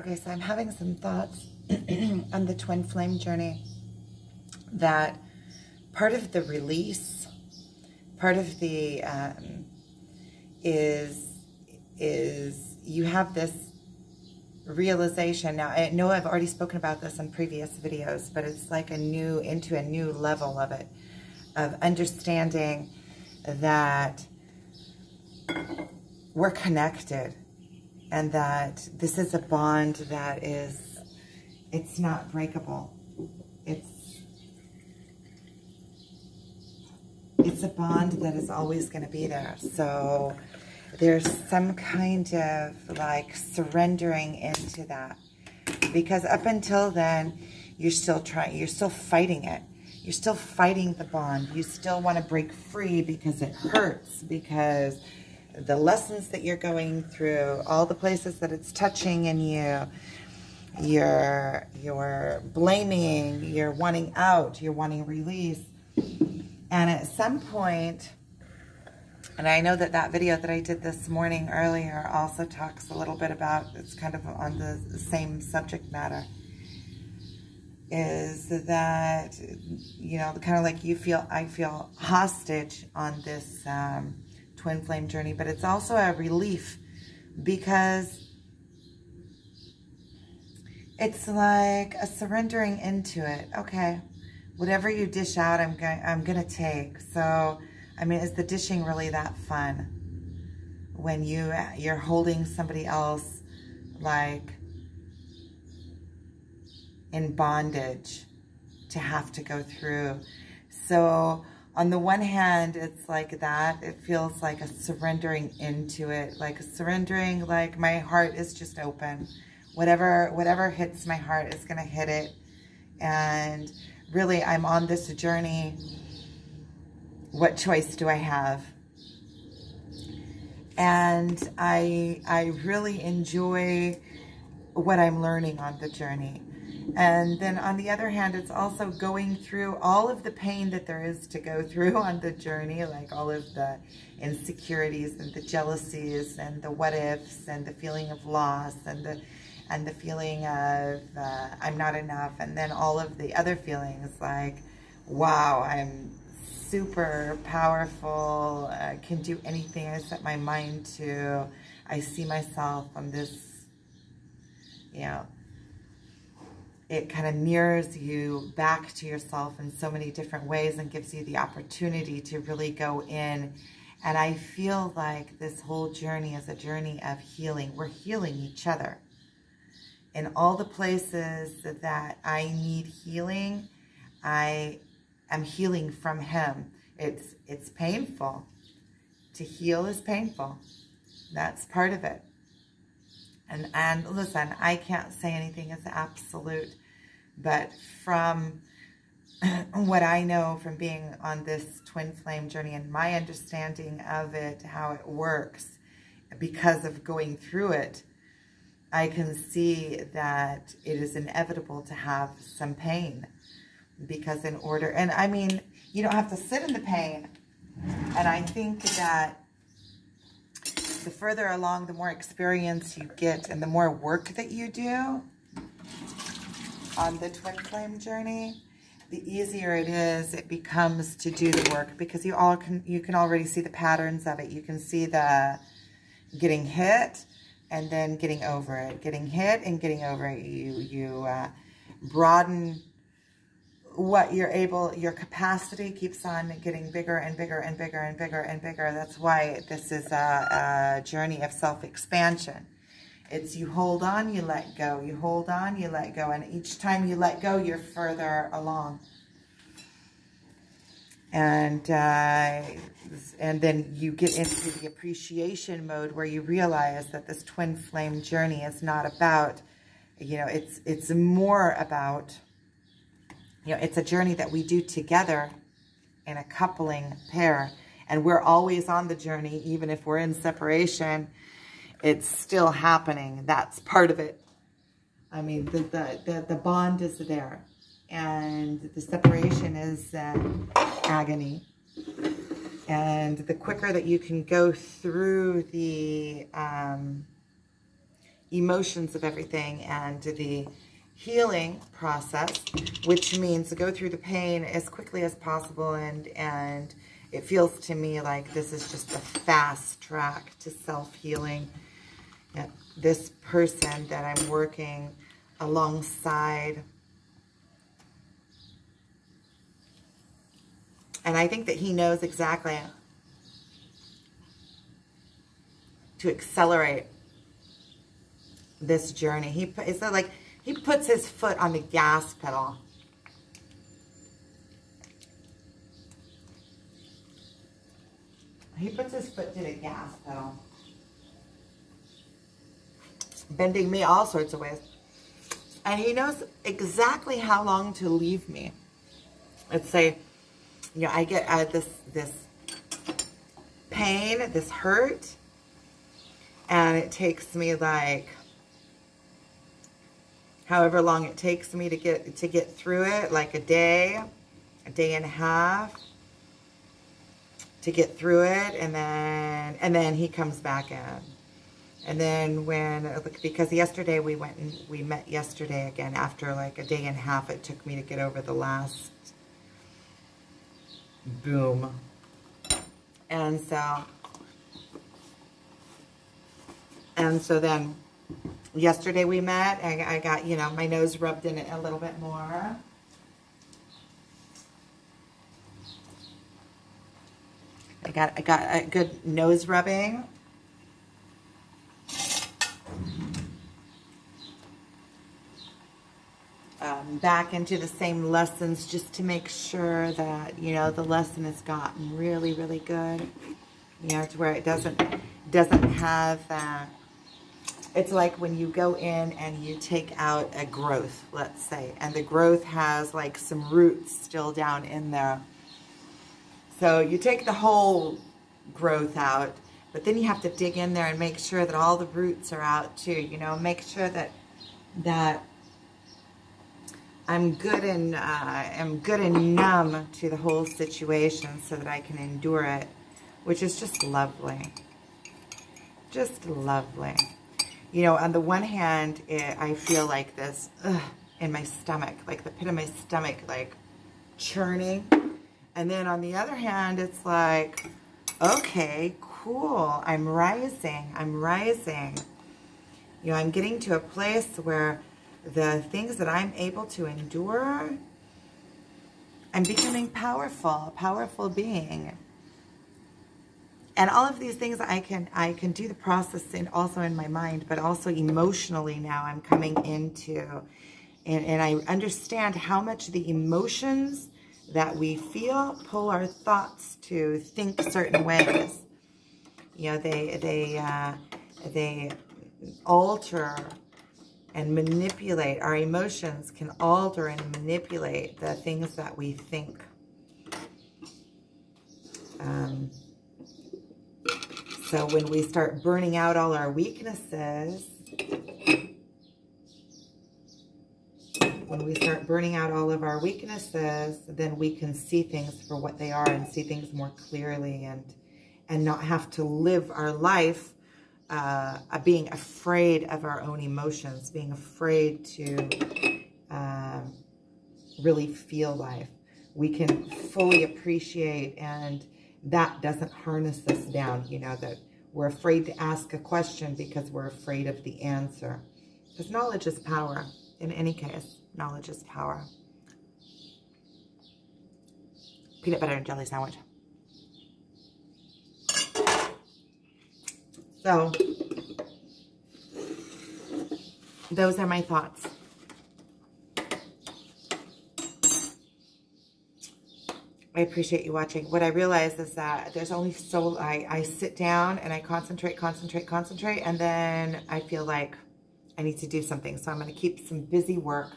Okay, so I'm having some thoughts on the twin flame journey, that part of the release, part of the is you have this realization. Now, I know I've already spoken about this in previous videos, but it's like into a new level of it, of understanding that we're connected, and that this is a bond that it's not breakable. It's a bond that is always going to be there. So there's some kind of like surrendering into that, because up until then you're still fighting it. You're still fighting the bond. You still want to break free because it hurts, because the lessons that you're going through, all the places that it's touching in you, you're blaming, you're wanting out, you're wanting release. And at some point, and I know that video that I did this morning earlier also talks a little bit about, it's kind of on the same subject matter, is that, you know, kind of like I feel hostage on this twin flame journey, but it's also a relief, because it's like a surrendering into it. Okay, whatever you dish out, I'm gonna take. So, I mean, is the dishing really that fun when you're holding somebody else like in bondage to have to go through? So on the one hand, it's like that. It feels like a surrendering into it, like a surrendering, like my heart is just open. Whatever hits my heart is gonna hit it. And really, I'm on this journey. What choice do I have? And I really enjoy what I'm learning on the journey. And then on the other hand, it's also going through all of the pain that there is to go through on the journey, like all of the insecurities and the jealousies and the what ifs and the feeling of loss and the feeling of I'm not enough, and then all of the other feelings like, wow, I'm super powerful, can do anything I set my mind to. I see myself on this, you know, it kind of mirrors you back to yourself in so many different ways and gives you the opportunity to really go in. And I feel like this whole journey is a journey of healing. We're healing each other. In all the places that I need healing, I am healing from him. It's painful. To heal is painful. That's part of it. And listen, I can't say anything is absolute, but from what I know from being on this twin flame journey and my understanding of it, how it works, because of going through it, I can see that it is inevitable to have some pain, because in order, and I mean, you don't have to sit in the pain. And I think that the further along, the more experience you get and the more work that you do on the twin flame journey, the easier it becomes to do the work, because you can already see the patterns of it. You can see the getting hit and then getting over it, getting hit and getting over it. You broaden what you're able, your capacity keeps on getting bigger and bigger and bigger and bigger and bigger. That's why this is a journey of self-expansion. It's you hold on, you let go. You hold on, you let go. And each time you let go, you're further along. And then you get into the appreciation mode, where you realize that this twin flame journey is not about, you know, it's more about, you know, it's a journey that we do together in a coupling pair. And we're always on the journey, even if we're in separation, it's still happening. That's part of it. I mean, the bond is there. And the separation is agony. And the quicker that you can go through the emotions of everything and the healing process, which means to go through the pain as quickly as possible. And it feels to me like this is just a fast track to self-healing. This person that I'm working alongside, and I think that he knows exactly to accelerate this journey. It's like he puts his foot on the gas pedal. He puts his foot to the gas pedal, bending me all sorts of ways. And he knows exactly how long to leave me. Let's say, you know, I get this pain, this hurt, and it takes me like however long it takes me to get through it, like a day and a half to get through it, and then he comes back in. And then because yesterday we met yesterday again, after like a day and a half it took me to get over the last boom. And so then yesterday we met, I got, you know, my nose rubbed in it a little bit more. I got a good nose rubbing. Back into the same lessons, just to make sure that, you know, the lesson has gotten really, really good. You know, to where it doesn't have that. It's like when you go in and you take out a growth, let's say, and the growth has like some roots still down in there. So you take the whole growth out, but then you have to dig in there and make sure that all the roots are out too. You know, make sure that I'm good and numb to the whole situation so that I can endure it, which is just lovely. Just lovely. You know, on the one hand, I feel like this in my stomach, like the pit of my stomach, like churning. And then on the other hand, it's like, okay, cool. I'm rising. I'm rising. You know, I'm getting to a place where the things that I'm able to endure, I'm becoming powerful, a powerful being. And all of these things I can do the process also in my mind, but also emotionally now I'm coming into, and I understand how much the emotions that we feel pull our thoughts to think certain ways. You know, they alter and manipulate. Our emotions can alter and manipulate the things that we think. So when we start burning out all our weaknesses, then we can see things for what they are and see things more clearly, and not have to live our life being afraid of our own emotions, being afraid to really feel life. We can fully appreciate, and that doesn't harness us down, you know, that we're afraid to ask a question because we're afraid of the answer. Because knowledge is power. In any case, knowledge is power. Peanut butter and jelly sandwich. So, those are my thoughts. I appreciate you watching. What I realize is that there's only so, I sit down and I concentrate, and then I feel like I need to do something. So I'm going to keep some busy work,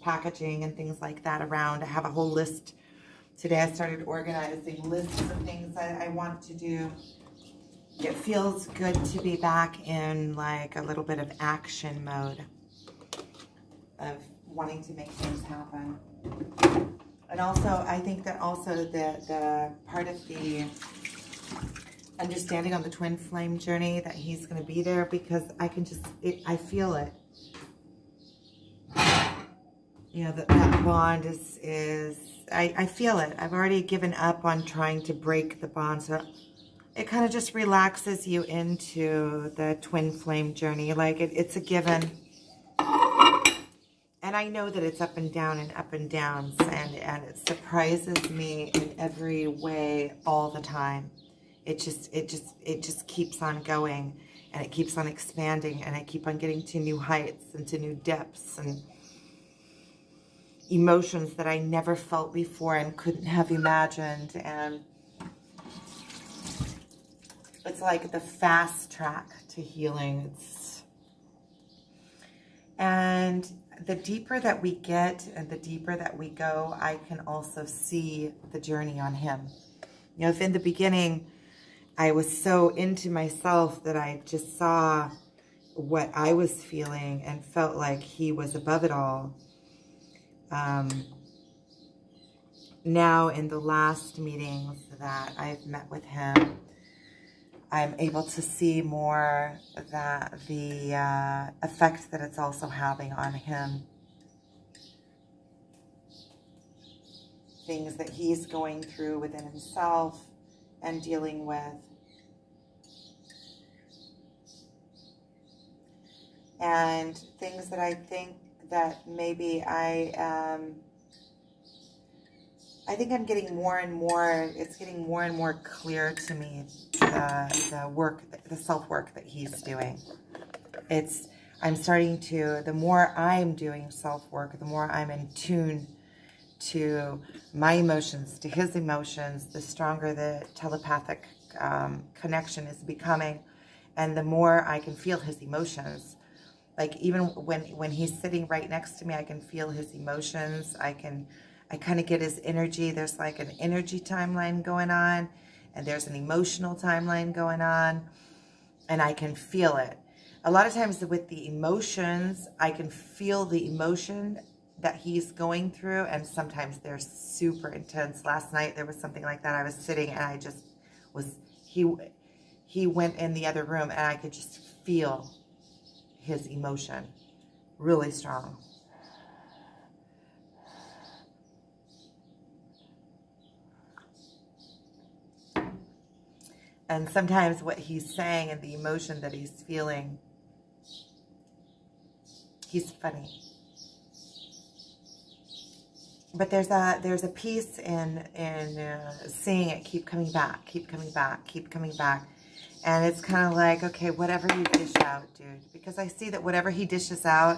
packaging and things like that around. I have a whole list. Today I started organizing lists of things that I want to do. It feels good to be back in like a little bit of action mode of wanting to make things happen. And also, I think that also the part of the understanding on the twin flame journey that he's going to be there, because I can just, I feel it. You know, that bond is I feel it. I've already given up on trying to break the bond. So it kind of just relaxes you into the twin flame journey. Like it's a given. And I know that it's up and down and up and downs, and it surprises me in every way all the time. It just keeps on going, and it keeps on expanding, and I keep on getting to new heights and to new depths and emotions that I never felt before and couldn't have imagined. And it's like the fast track to healing. And the deeper that we get and the deeper that we go, I can also see the journey on him. You know, if in the beginning I was so into myself that I just saw what I was feeling and felt like he was above it all. Now in the last meetings that I've met with him, I'm able to see more that the effect that it's also having on him. Things that he's going through within himself and dealing with. And things that I think that maybe I think I'm getting more and more, it's getting more and more clear to me, the work, the self-work that he's doing. I'm starting to, the more I'm doing self-work, the more I'm in tune to my emotions, to his emotions, the stronger the telepathic connection is becoming, and the more I can feel his emotions. Like even when he's sitting right next to me, I can feel his emotions. I kind of get his energy. There's like an energy timeline going on, and there's an emotional timeline going on, and I can feel it. A lot of times with the emotions, I can feel the emotion that he's going through, and sometimes they're super intense. Last night there was something like that. I was sitting and I just was, he went in the other room and I could just feel his emotion really strong. And sometimes what he's saying and the emotion that he's feeling, he's funny. But there's a piece in seeing it keep coming back, keep coming back, keep coming back. And it's kind of like, okay, whatever you dish out, dude. Because I see that whatever he dishes out,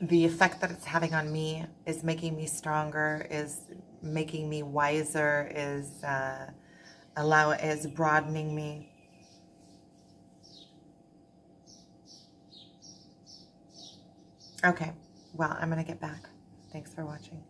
the effect that it's having on me is making me stronger, is making me wiser, is broadening me. Okay, well, I'm going to get back. Thanks for watching.